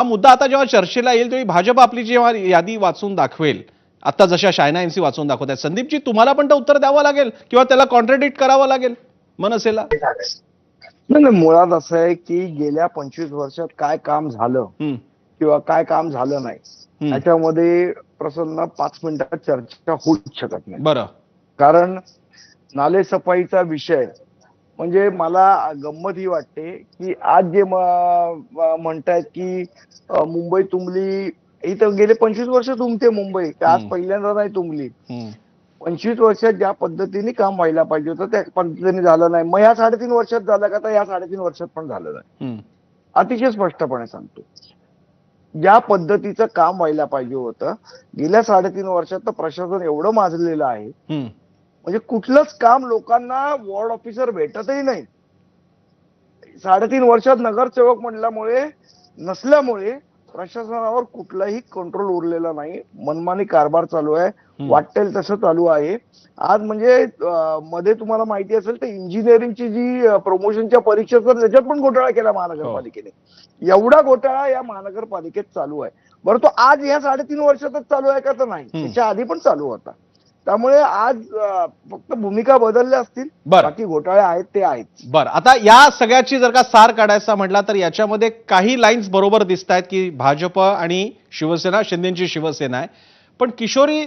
हा मुद्दा आता जेव्हा चर्चेला येईल तेव्हा भाजप आपली जेव्हा यादी वाचून दाखवेल, आता जशा शायना एनसी वाचून दाखवतात, संदीपजी तुम्हाला पण तर उत्तर द्यावं लागेल किंवा त्याला कॉन्ट्रडिक्ट करावं लागेल मनसेला. नाही नाही, मुळात असं आहे की गेल्या 25 वर्षात काय काम झालं हम्म, किंवा काय काम झालं नाही हम्म, याच्यामध्ये प्रसन्न 5 मिनिटात चर्चा होऊच शकत नाही. बरं. कारण नालेसफाईचा विषय म्हणजे मला गंमत ही वाटते की आज जे म्हणतायत की मुंबई तुंबली, ही तर गेले 25 वर्ष तुंबते मुंबई, आज हम्म, पहिल्यांदा नाही तुंबली. हम्म, 25 वर्षात ज्या पद्धतीने काम व्हायला पाहिजे होतं त्या पद्धतीने झालं नाही. मग ह्या 3.5 वर्षात झालं का, तर या 3.5 वर्षात पण झालं नाही. हम्म, अतिशय स्पष्टपणे सांगतो, ज्या पद्धतीचं काम व्हायला पाहिजे होतं गेल्या 3.5 वर्षात तर प्रशासन एवढं माजलेलं आहे, हम्म, म्हणजे कुठलंच काम लोकांना वॉर्ड ऑफिसर भेटतही नाही. 3.5 वर्षात नगरसेवक नसल्यामुळे प्रशासनावर कुठलाही कंट्रोल उरलेला नाही. मनमानी कारभार चालू आहे, वाटेल तसं चालू आहे. आज म्हणजे मध्ये तुम्हाला माहिती असेल तर इंजिनिअरिंगची जी प्रमोशनच्या परीक्षा तर त्याच्यात पण घोटाळा केला महानगरपालिकेने. एवढा घोटाळा या महानगरपालिकेत चालू आहे. बरं, तो आज या 3.5 वर्षातच चालू आहे का, तर नाही, त्याच्या आधी पण चालू होता. त्यामुळे आज फक्त भूमिका बदलल्या असतील, बाकी घोटाळे आहेत ते आहेत. बरं, आता या सगळ्याची जर का सार काढायचा म्हटला तर याच्यामध्ये काही लाईन्स बरोबर दिसत आहेत की भाजप आणि शिवसेना, शिंदेची शिवसेना आहे, पण किशोरी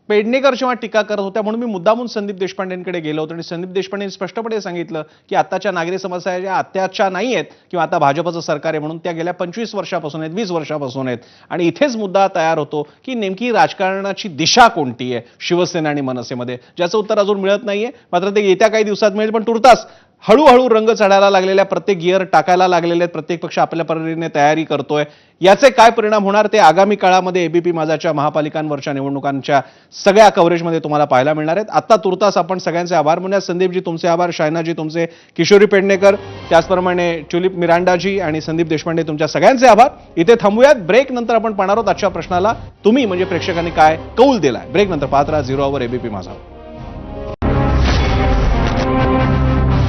पेडणेकर जेव्हा टीका करत होत्या म्हणून मी मुद्दामून संदीप देशपांडेंकडे गेलो होतो आणि संदीप देशपांडेंनी स्पष्टपणे सांगितलं की आत्ताच्या नागरी समस्या ज्या आत्ताच्या नाही आहेत किंवा आता भाजपचं सरकार आहे म्हणून त्या गेल्या 25 वर्षापासून आहेत, 20 वर्षापासून आहेत. आणि इथेच मुद्दा तयार होतो की नेमकी राजकारणाची दिशा कोणती आहे शिवसेना आणि मनसेमध्ये, ज्याचं उत्तर अजून मिळत नाहीये. मात्र ते येत्या काही दिवसात मिळेल. पण तुर्तास हळूहळू रंग चढायला लागलेल्या, प्रत्येक गिअर टाकायला लागलेले आहेत, प्रत्येक पक्ष आपल्या परीने तयारी करतोय. याचे काय परिणाम होणार ते आगामी काळामध्ये एबीपी माझाच्या महापालिकांवरच्या निवडणुकांच्या सगळ्या कव्हरेजमध्ये तुम्हाला पाहायला मिळणार आहेत. आता तुर्तास आपण सगळ्यांचे आभार म्हणूया. संदीपजी तुमचे आभार, शायनाजी तुमचे, किशोरी पेडणेकर, त्याचप्रमाणे ट्युलिप मिरांडाजी आणि संदीप देशपांडे तुमच्या सगळ्यांचे आभार. इथे थांबूयात. ब्रेक नंतर आपण पाहणार आहोत आजच्या प्रश्नाला तुम्ही म्हणजे प्रेक्षकांनी काय कौल दिलाय. ब्रेक नंतर पाहत राहा 0 आवर एबीपी माझा.